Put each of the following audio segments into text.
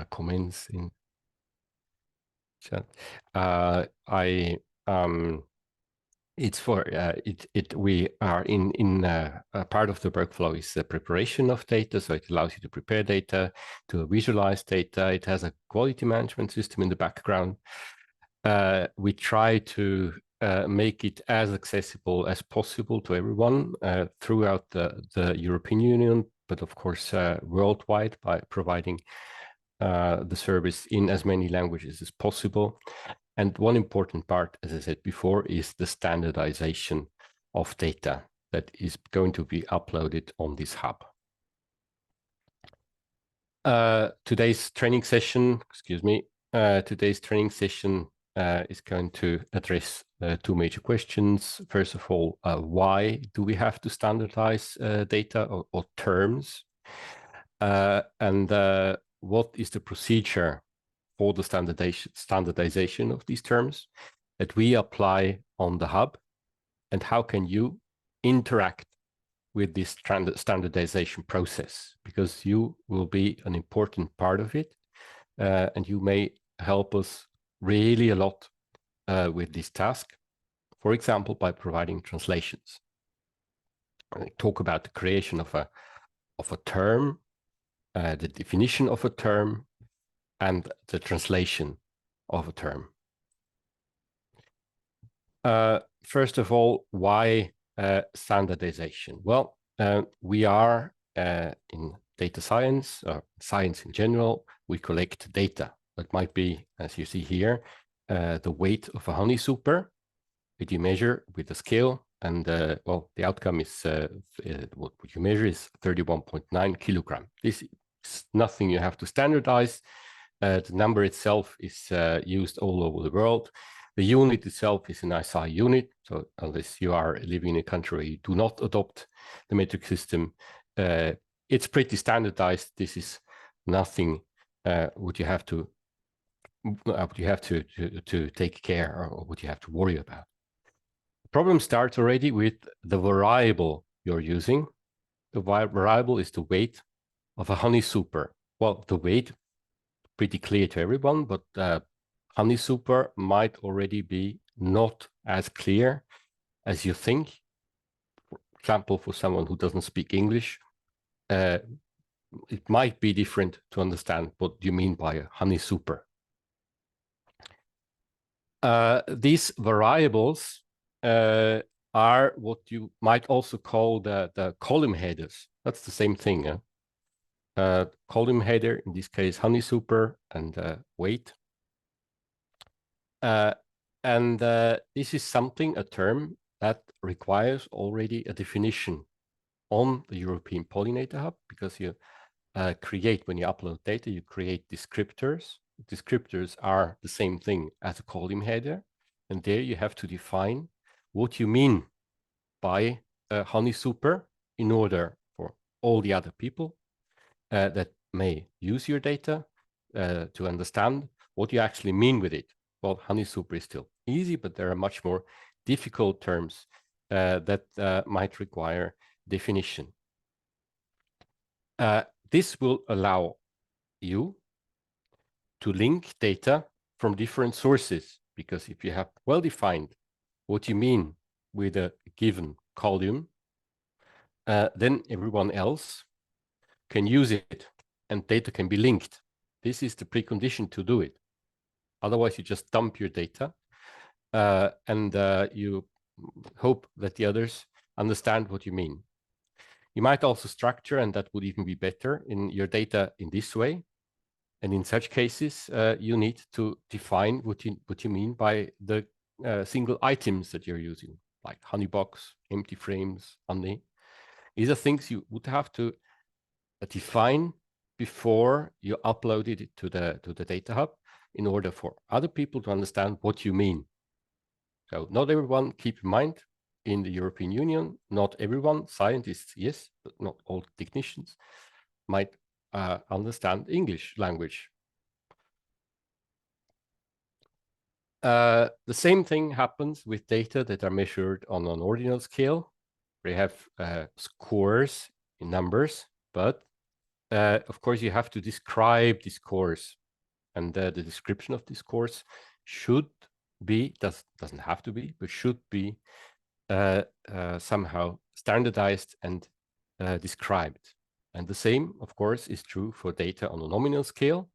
comments in chat. It's for we are in a part of the workflow is the preparation of data, so it allows you to prepare data, to visualize data. It has a quality management system in the background. We try to make it as accessible as possible to everyone throughout the European Union, but of course worldwide, by providing the service in as many languages as possible. And one important part, as I said before, is the standardization of data that is going to be uploaded on this hub. Today's training session is going to address two major questions. First of all, why do we have to standardize data or terms? And what is the procedure for the standardization of these terms that we apply on the hub, and how can you interact with this standardization process, because you will be an important part of it, and you may help us really a lot with this task, for example, by providing translations. I talk about the creation of a term, the definition of a term, and the translation of a term. First of all, why standardization? Well, we are in data science, science in general. We collect data. That might be, as you see here, the weight of a honey super that you measure with a scale, and well, the outcome is what you measure is 31.9 kilogram. This is nothing you have to standardize. The number itself is used all over the world. The unit itself is an SI unit, so unless you are living in a country where you do not adopt the metric system, it's pretty standardized. This is nothing what you have to take care or what you have to worry about. The problem starts already with the variable you're using. The variable is the weight of a honey super. Well, the weight, pretty clear to everyone, but honey super might already be not as clear as you think. For example, for someone who doesn't speak English, it might be different to understand what you mean by a honey super. These variables are what you might also call the column headers. That's the same thing. Column header, in this case, honey super, and weight. This is something, a term that requires already a definition on the European Pollinator Hub, because you create, when you upload data, you create descriptors. Descriptors are the same thing as a column header, and there you have to define what you mean by honey super in order for all the other people that may use your data to understand what you actually mean with it. Well, honey super is still easy, but there are much more difficult terms that might require definition. This will allow you to link data from different sources, because if you have well defined what you mean with a given column, then everyone else can use it and data can be linked. This is the precondition to do it. Otherwise, you just dump your data and you hope that the others understand what you mean. You might also structure, and that would even be better, in your data in this way. And in such cases, you need to define what you mean by the single items that you're using, like honey box, empty frames, honey. These are things you would have to define before you upload it to the data hub, in order for other people to understand what you mean. So not everyone, keep in mind, in the European Union, not everyone, scientists, yes, but not all technicians, might understand English language. The same thing happens with data that are measured on an ordinal scale. We have scores in numbers, but of course, you have to describe this course, and the description of this course should be, doesn't have to be, but should be somehow standardized and described. And the same, of course, is true for data on a nominal scale,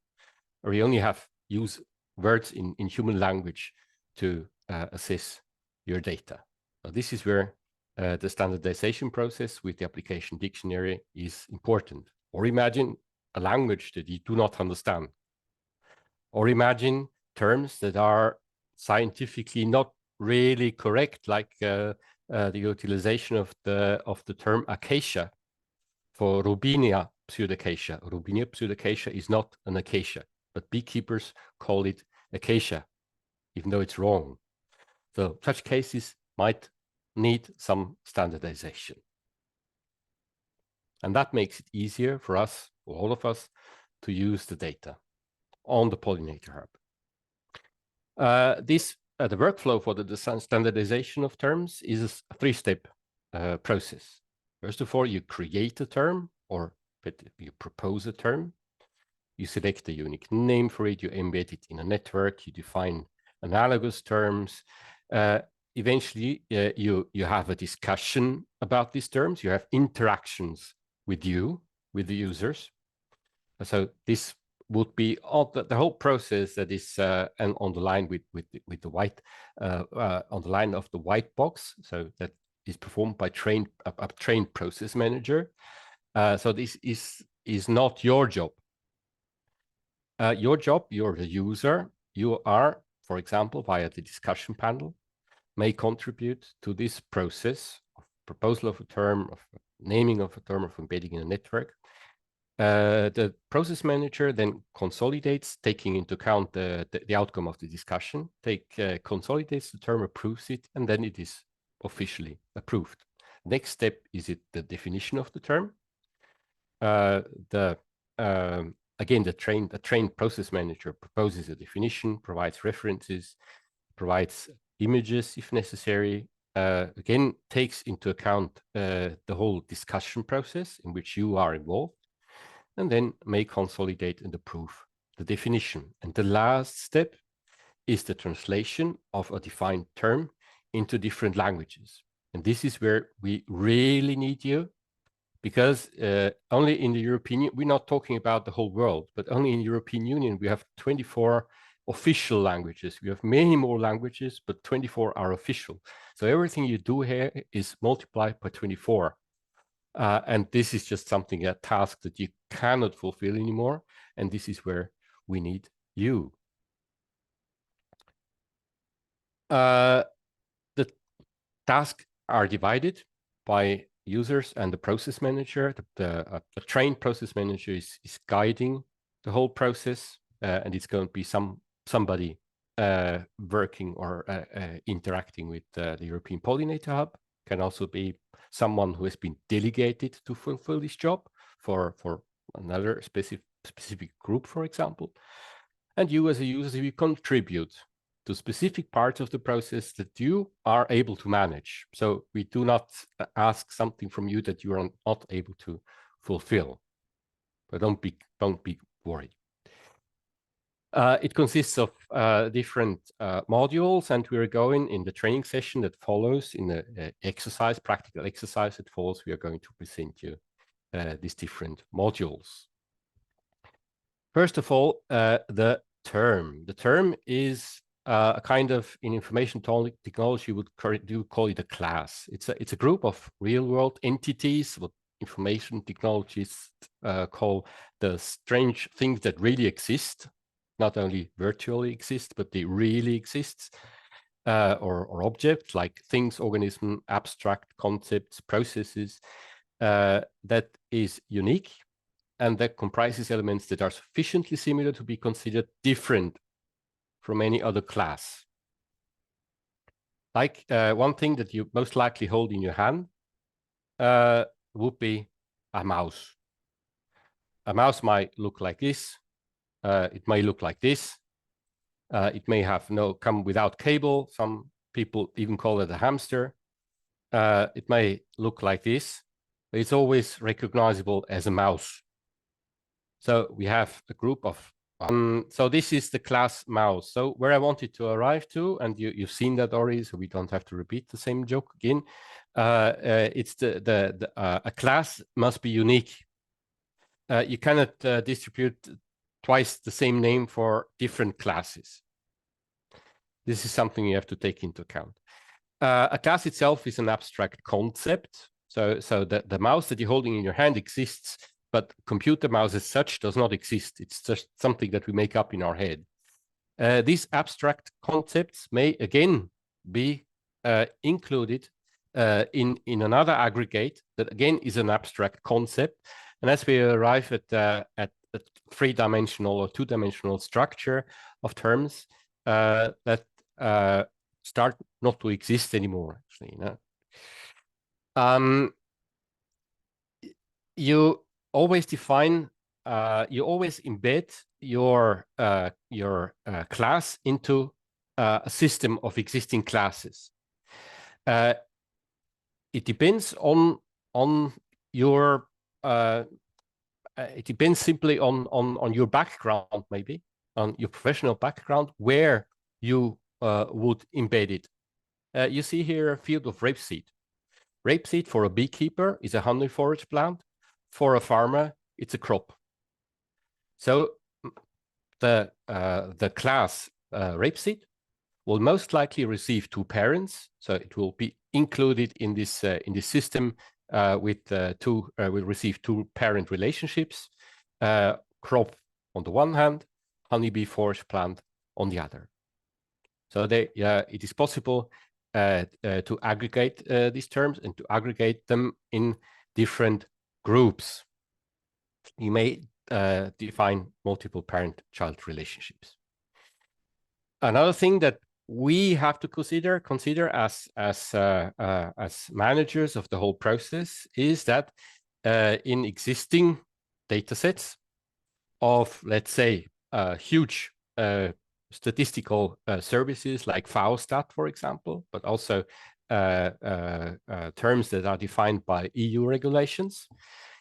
where you only have use words in human language to assess your data. So this is where the standardization process with the application dictionary is important. Or imagine a language that you do not understand. Or imagine terms that are scientifically not really correct, like the utilization of the term acacia for Rubinia pseudacacia. Rubinia pseudacacia is not an acacia, but beekeepers call it acacia, even though it's wrong. So such cases might need some standardization. And that makes it easier for us, for all of us, to use the data on the Pollinator Hub. The workflow for the standardization of terms is a three-step process. First of all, you create a term, or you propose a term. You select a unique name for it, you embed it in a network, you define analogous terms. Eventually, you have a discussion about these terms. You have interactions with the users. So this would be all the whole process that is on the line with the white on the line of the white box. So that is performed by a trained process manager. So this is not your job. Your job, you're the user. You are, for example, via the discussion panel, may contribute to this process of proposal of a term, of naming of a term, of embedding in a network. The process manager then consolidates, taking into account the outcome of the discussion, consolidates the term, approves it, and then it is officially approved. Next step is the definition of the term. Again, the trained process manager proposes a definition, provides references, provides images if necessary, again, takes into account the whole discussion process in which you are involved, and then may consolidate and approve the definition. And the last step is the translation of a defined term into different languages. And this is where we really need you, because only in the European Union, we're not talking about the whole world, but only in the European Union, we have 24 official languages. We have many more languages, but 24 are official. So everything you do here is multiplied by 24. And this is just something, a task that you cannot fulfill anymore. And this is where we need you. The tasks are divided by users and the process manager. The trained process manager is guiding the whole process, and it's going to be somebody working or interacting with the European Pollinator Hub. Can also be someone who has been delegated to fulfill this job for another specific group, for example. And you as a user, you contribute to specific parts of the process that you are able to manage. So we do not ask something from you that you are not able to fulfill. But don't be worried. It consists of different modules, and we're going in the training session that follows, in the practical exercise that follows, we are going to present you these different modules. First of all, the term. The term is a kind of, in information technology, would call it a class. It's a group of real-world entities, what information technologists call the strange things that really exist, not only virtually exist, but they really exist, or objects like things, organisms, abstract concepts, processes, that is unique, and that comprises elements that are sufficiently similar to be considered different from any other class. Like one thing that you most likely hold in your hand would be a mouse. A mouse might look like this. It may look like this. It may have come without cable. Some people even call it a hamster. It may look like this, but it's always recognizable as a mouse. So we have a group of, so this is the class mouse. So where I wanted to arrive to, and you've seen that already, so we don't have to repeat the same joke again. It's a class must be unique. You cannot distribute twice the same name for different classes. This is something you have to take into account. A class itself is an abstract concept. So the mouse that you're holding in your hand exists, but computer mouse as such does not exist. It's just something that we make up in our head. These abstract concepts may again be included in another aggregate that again is an abstract concept. And as we arrive at a three-dimensional or two-dimensional structure of terms that start not to exist anymore, actually. You always define, you always embed your class into a system of existing classes. It depends on your it depends simply on your background, maybe on your professional background, where you would embed it. You see here a field of rapeseed. Rapeseed for a beekeeper is a honey forage plant. For a farmer, it's a crop. So the class rapeseed will most likely receive two parents. So it will be included in this system will receive two parent relationships. Crop on the one hand, honeybee forage plant on the other. So it is possible to aggregate these terms and to aggregate them in different groups. You may define multiple parent-child relationships. Another thing that we have to consider as managers of the whole process is that in existing data sets of, let's say, huge statistical services like FAOStat, for example, but also terms that are defined by EU regulations,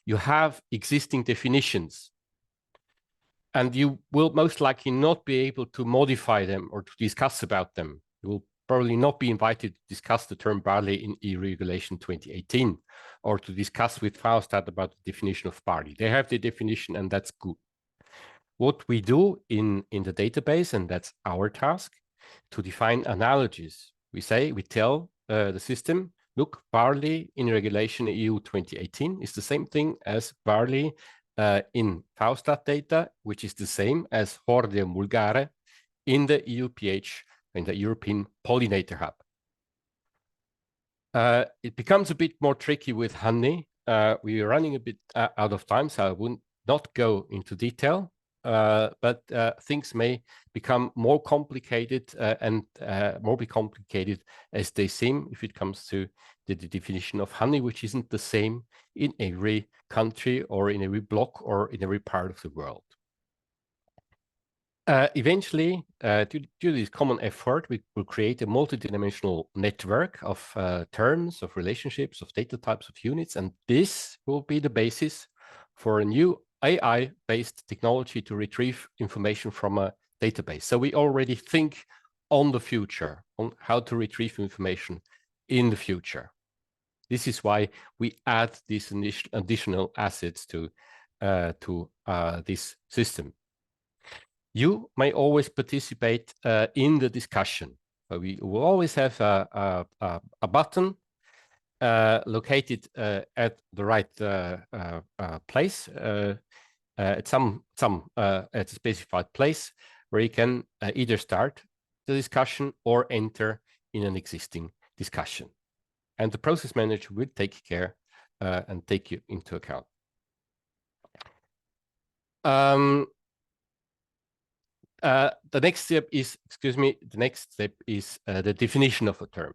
you have existing definitions. And you will most likely not be able to modify them or to discuss about them. You will probably not be invited to discuss the term barley in EU Regulation 2018 or to discuss with FAOStat about the definition of barley. They have the definition and that's good. What we do in the database, and that's our task, to define analogies. We tell the system, look, barley in Regulation EU 2018 is the same thing as barley in FAOStat data, which is the same as Hordeum vulgare in the EUPH, in the European Pollinator Hub. It becomes a bit more tricky with honey. We are running a bit out of time, so I would not go into detail, but things may become more complicated and more be complicated as they seem if it comes to the definition of honey, which isn't the same in every country or in every block or in every part of the world. Eventually, due to this common effort, we will create a multidimensional network of terms, of relationships, of data types, of units, and this will be the basis for a new AI-based technology to retrieve information from a database. So we already think on the future, on how to retrieve information in the future. This is why we add these additional assets to this system. You may always participate in the discussion. We will always have a button located at the right place, at a specified place, where you can either start the discussion or enter in an existing discussion. And the process manager will take care and take you into account. The next step is, the definition of a term.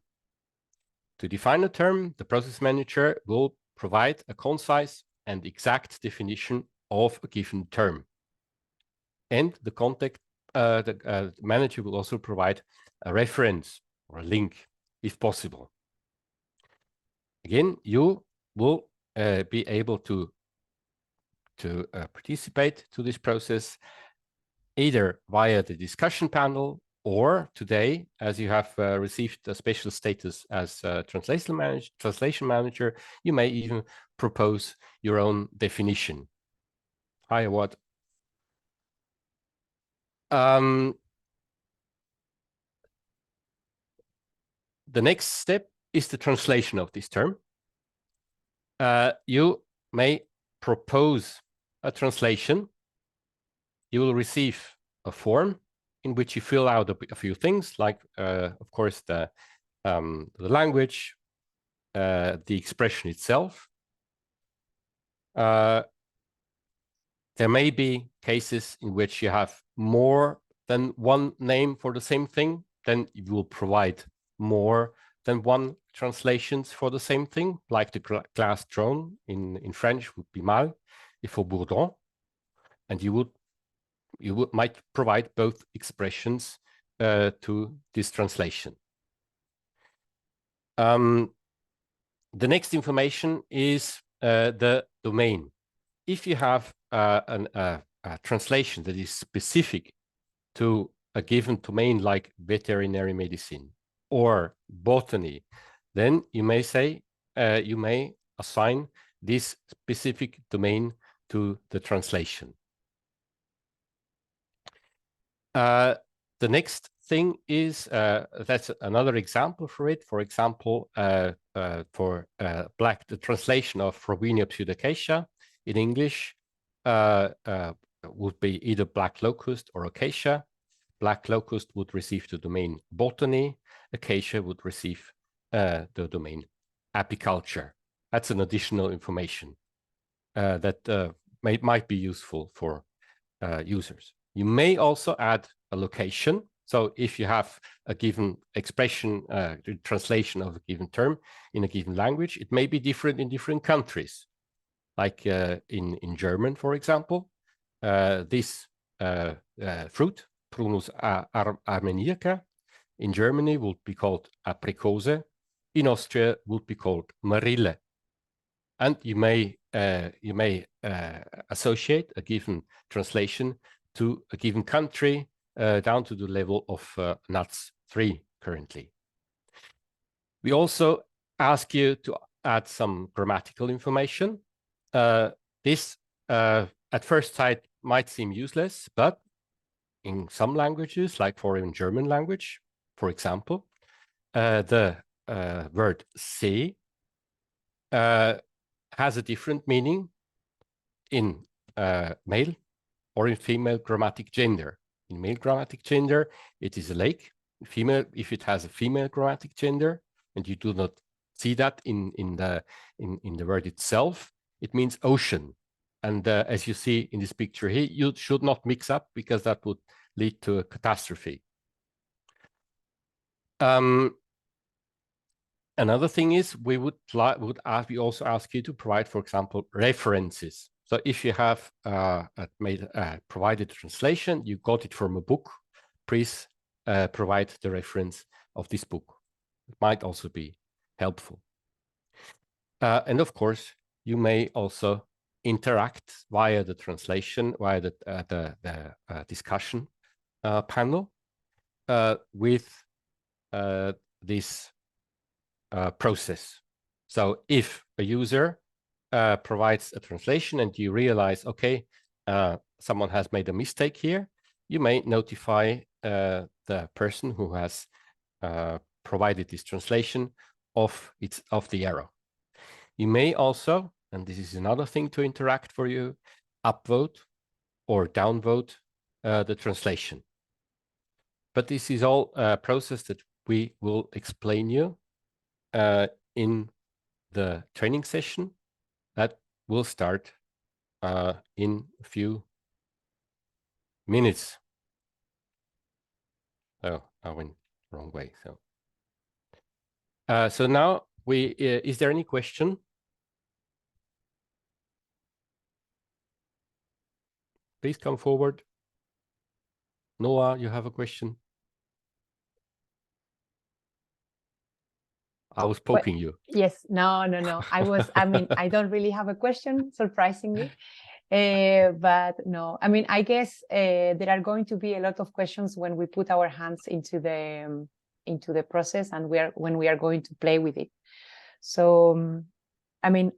To define a term, the process manager will provide a concise and exact definition of a given term. And the manager will also provide a reference or a link, if possible. Again, you will be able to to participate to this process, either via the discussion panel, or today, as you have received a special status as translation manager, you may even propose your own definition. Hi, what? The next step is the translation of this term. You may propose a translation. You will receive a form in which you fill out a few things, like, of course, the language, the expression itself. There may be cases in which you have more than one name for the same thing. Then you will provide more than one translations for the same thing, like the glass drone in French would be mâle, il faut bourdon, and you might provide both expressions to this translation. The next information is the domain. If you have a translation that is specific to a given domain, like veterinary medicine or botany, then you may say, you may assign this specific domain to the translation. The next thing is, that's another example for it. For example, for the translation of Robinia pseudacacia in English would be either black locust or acacia. Black locust would receive the domain botany. Acacia would receive the domain apiculture. That's an additional information that might be useful for users. You may also add a location. So if you have a given expression, the translation of a given term in a given language, it may be different in different countries. Like in German, for example, this fruit, Prunus armeniaca, in Germany would be called aprikose. In Austria would be called marille. And you may associate a given translation to a given country down to the level of NUTS 3 currently. We also ask you to add some grammatical information. This at first sight might seem useless, but in some languages, like in German language, for example, the word see has a different meaning in male or in female grammatic gender. In male grammatic gender, it is a lake. Female, if it has a female grammatic gender, and you do not see that in the word itself, it means ocean. And as you see in this picture here, you should not mix up, because that would lead to a catastrophe. Another thing is, we also ask you to provide, for example, references. So if you have provided a translation, you got it from a book, please provide the reference of this book. It might also be helpful. And of course, you may also interact via the translation, via the discussion panel with this process. So if a user provides a translation and you realize, okay, someone has made a mistake here, you may notify the person who has provided this translation of the error. You may also, and this is another thing to interact for you, upvote or downvote the translation. But this is all a process that we will explain you in the training session that will start in a few minutes. Oh, I went the wrong way. So now is there any question? Please come forward. Noah, you have a question? I was poking you. Yes, no. I mean, I don't really have a question, surprisingly. But no, I mean, I guess there are going to be a lot of questions when we put our hands into the process and when we are going to play with it. So, I mean,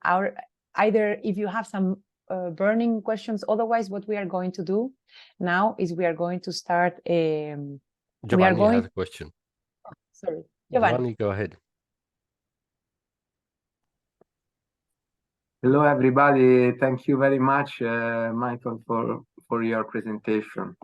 either if you have some burning questions, otherwise what we are going to do now is we are going to start. Giovanni has a question. Oh, sorry, Giovanni, go ahead. Hello, everybody. Thank you very much, Michael, for your presentation.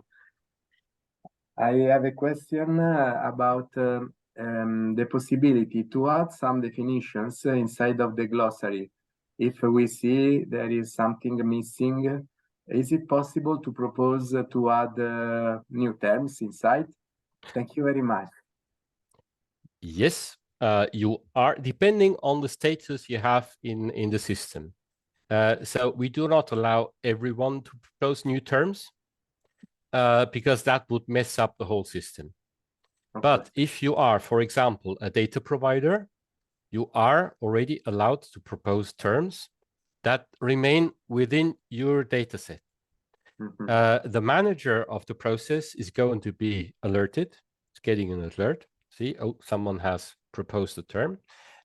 I have a question about the possibility to add some definitions inside of the glossary. If we see there is something missing, is it possible to propose to add new terms inside? Thank you very much. Yes, you are, depending on the status you have in the system. So we do not allow everyone to propose new terms because that would mess up the whole system. Okay. But if you are, for example, a data provider, you are already allowed to propose terms that remain within your data set. Mm-hmm. The manager of the process is going to be alerted. It's getting an alert. See, oh, someone has proposed a term.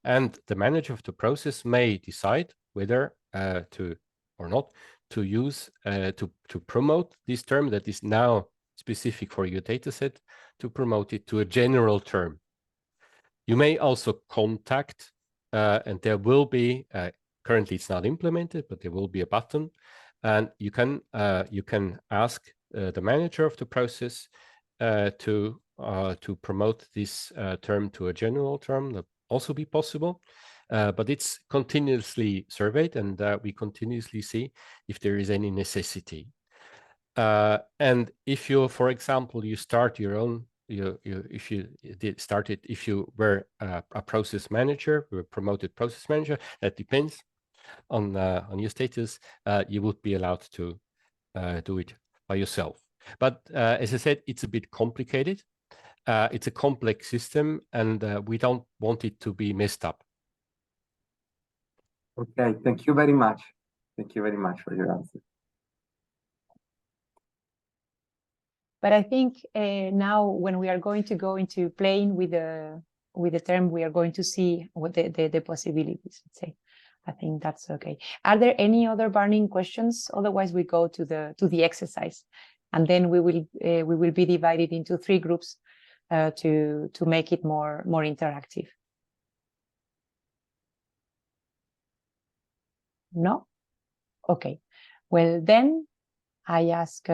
And the manager of the process may decide whether to or not to use, to promote this term that is now specific for your data set, to promote it to a general term. You may also contact, and there will be, currently it's not implemented, but there will be a button, and you can ask the manager of the process to promote this term to a general term. That also be possible, but it's continuously surveyed, and we continuously see if there is any necessity. And if you, for example, you start your own, if you did start it, if you were a process manager, a promoted process manager, that depends on your status, you would be allowed to do it by yourself. But as I said, it's a bit complicated. It's a complex system, and we don't want it to be messed up. Okay, thank you very much. Thank you very much for your answer. But I think now when we are going to go into playing with the term, we are going to see what the possibilities, let's say. I think that's okay. Are there any other burning questions? Otherwise, we go to the exercise, and then we will be divided into 3 groups to make it more interactive. No? Okay. Well, then I ask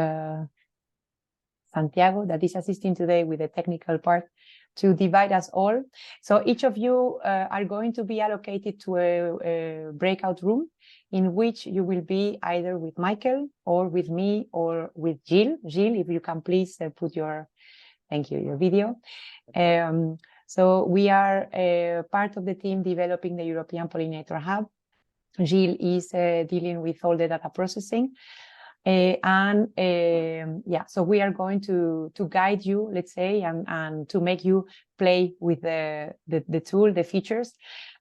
Santiago, that is assisting today with the technical part, to divide us all. So each of you are going to be allocated to a breakout room in which you will be either with Michael or with me or with Jill. Jill, if you can please put your, thank you, your video. So we are part of the team developing the European Pollinator Hub. Jill is dealing with all the data processing. Yeah, so we are going to guide you, let's say, and to make you play with the tool, the features,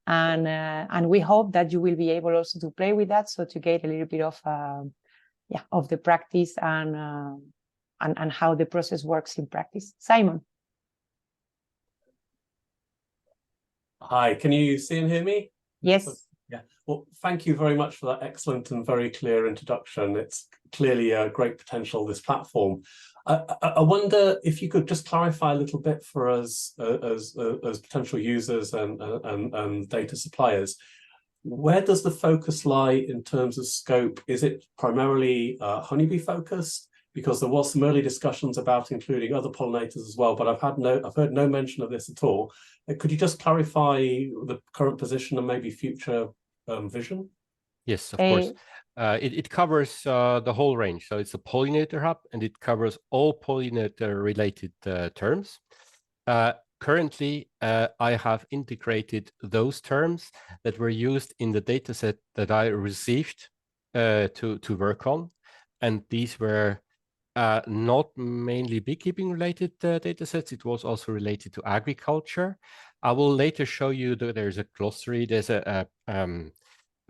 and we hope that you will be able also to play with that, so to get a little bit of the practice and how the process works in practice. Simon. Hi, can you see and hear me? Yes. Yeah, well, thank you very much for that excellent and very clear introduction. It's clearly a great potential, this platform. I wonder if you could just clarify a little bit for us as potential users and data suppliers. Where does the focus lie in terms of scope? Is it primarily honeybee focused? Because there was some early discussions about including other pollinators as well, but I've heard no mention of this at all. Could you just clarify the current position and maybe future vision? Yes, of course. It covers the whole range. So it's a pollinator hub, and it covers all pollinator-related terms. Currently, I have integrated those terms that were used in the dataset that I received to work on, and these were not mainly beekeeping related data sets. It was also related to agriculture. I will later show you that there's a glossary. There's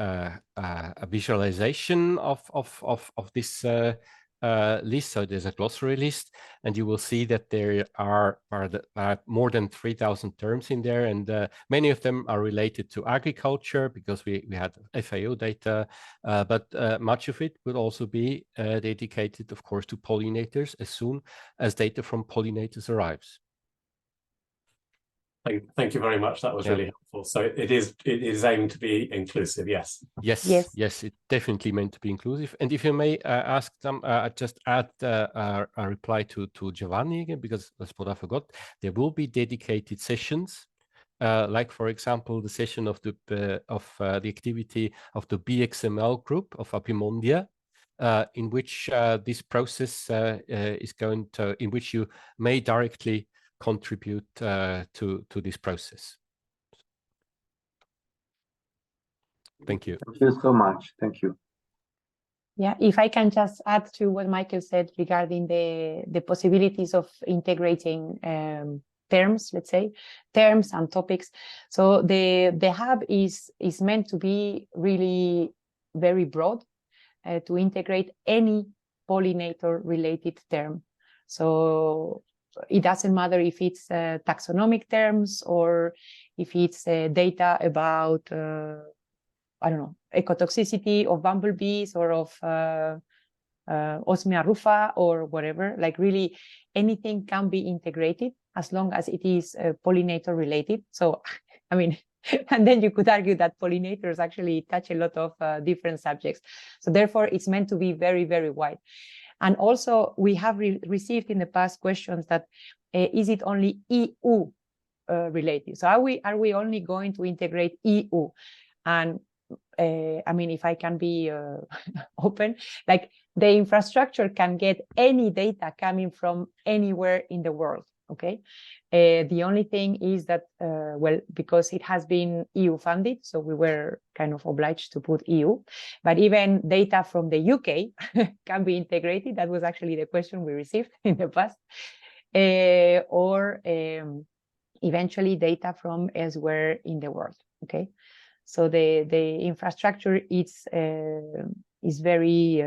a visualization of this list. So there's a glossary list, and you will see that there are more than 3,000 terms in there, and many of them are related to agriculture because we had FAO data, but much of it will also be dedicated, of course, to pollinators as soon as data from pollinators arrives. Thank you very much. That was really helpful. So it is aimed to be inclusive, yes. Yes, it's definitely meant to be inclusive. And if you may ask them, just add a reply to Giovanni again, because that's what I forgot. There will be dedicated sessions, like for example the session of the activity of the BXML group of Apimondia, in which this process is going to, in which you may directly contribute to this process. Thank you. Thank you so much. Thank you. Yeah, if I can just add to what Michael said regarding the possibilities of integrating terms, let's say, terms and topics. So the hub is meant to be really very broad, to integrate any pollinator related term. So it doesn't matter if it's taxonomic terms or if it's data about I don't know, ecotoxicity of bumblebees or of Osmia rufa or whatever. Like really anything can be integrated as long as it is pollinator related. So, I mean, and then you could argue that pollinators actually touch a lot of different subjects. So therefore, it's meant to be very, very wide. And also, we have received in the past questions that is it only EU related? So are we only going to integrate EU? And I mean, if I can be open, like the infrastructure can get any data coming from anywhere in the world. Okay. The only thing is that, well, because it has been EU funded, so we were kind of obliged to put EU, but even data from the UK can be integrated. That was actually the question we received in the past, or eventually data from elsewhere in the world. Okay. So the infrastructure is very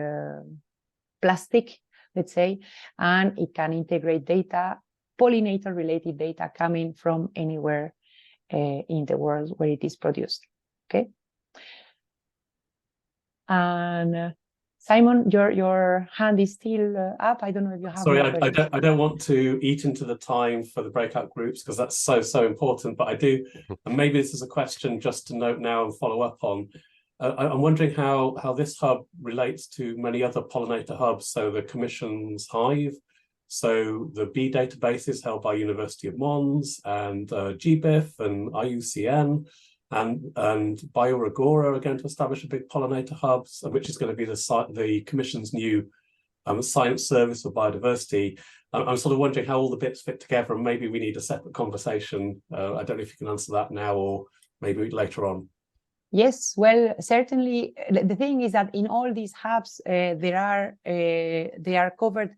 plastic, let's say, and it can integrate data, pollinator-related data coming from anywhere in the world where it is produced. Okay. And Simon, your hand is still up. I don't know if you have. Sorry, I don't want to eat into the time for the breakout groups because that's so important. But I do, and maybe this is a question just to note now and follow up on. I'm wondering how this hub relates to many other pollinator hubs. So the Commission's Hive, so the bee databases held by University of Mons and GBIF and IUCN. And BioAgora are going to establish a big pollinator hub, which is going to be the Commission's new science service for biodiversity. I'm sort of wondering how all the bits fit together, and maybe we need a separate conversation. I don't know if you can answer that now or maybe later on. Yes, well, certainly. The thing is that in all these hubs, they are covered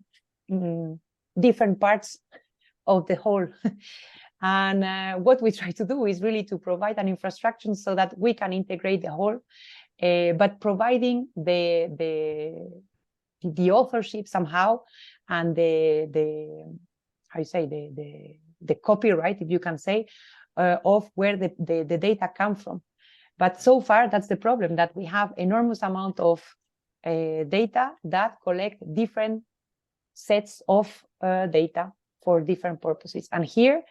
different parts of the whole. And what we try to do is really to provide an infrastructure so that we can integrate the whole, but providing the authorship somehow and the how you say the copyright, if you can say, of where the data come from. But so far, that's the problem, that we have enormous amount of data that collect different sets of data for different purposes. And here,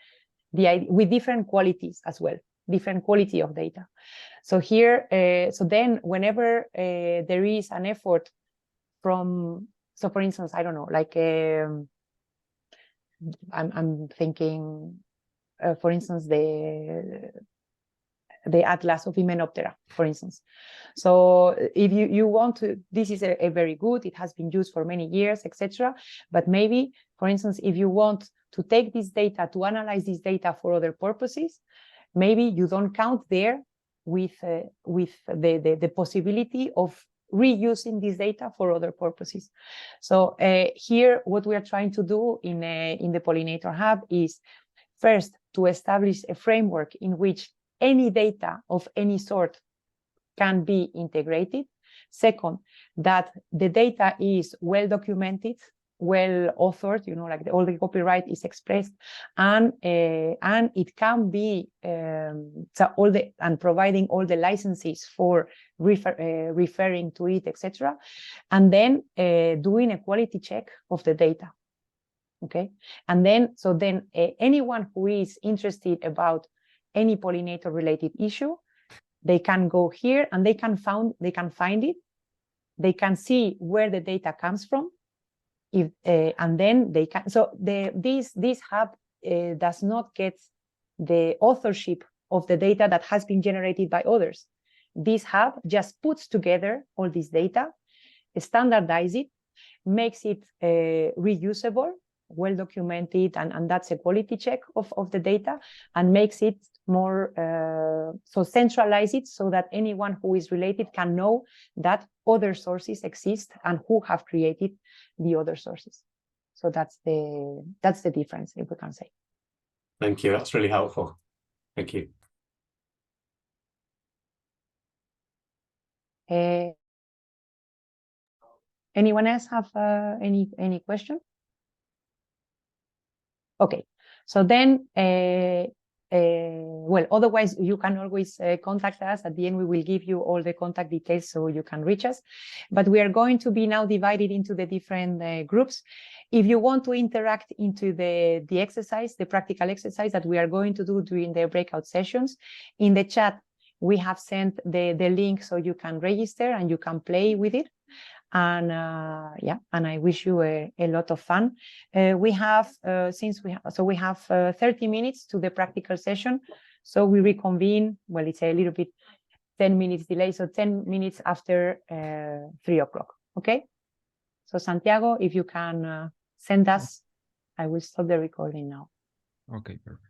with different qualities as well, different quality of data. So here, so then whenever there is an effort from, so for instance, I don't know, like I'm thinking, for instance, the Atlas of Hymenoptera, for instance. So if you want to, this is a very good, it has been used for many years, etc. But maybe, for instance, if you want to take this data, to analyze this data for other purposes, maybe you don't count there with the possibility of reusing this data for other purposes. So here, what we are trying to do in the Pollinator Hub is first to establish a framework in which any data of any sort can be integrated. Second, that the data is well documented, well authored, like all the copyright is expressed, and it can be and providing all the licenses for referring to it, etc. And then doing a quality check of the data. Okay, and then anyone who is interested about any pollinator related issue, they can go here and they can find it. They can see where the data comes from. And then they can. So this hub does not get the authorship of the data that has been generated by others. This hub just puts together all this data, standardize it, makes it reusable, well documented, and that's a quality check of the data, and makes it more so centralize it so that anyone who is related can know that other sources exist and who have created the other sources. So that's the difference, if we can say. Thank you. That's really helpful. Thank you. Anyone else have any question? Okay, so then, well, otherwise you can always contact us. At the end, we will give you all the contact details so you can reach us. But we are going to be now divided into the different groups. If you want to interact into the exercise, the practical exercise that we are going to do during the breakout sessions, in the chat, we have sent the link so you can register and you can play with it. And yeah, and I wish you a lot of fun. We have 30 minutes to the practical session, so we reconvene. Well, it's a little bit 10 minutes delay, so 10 minutes after 3 o'clock. Okay. So Santiago, if you can send us, I will stop the recording now. Okay, perfect.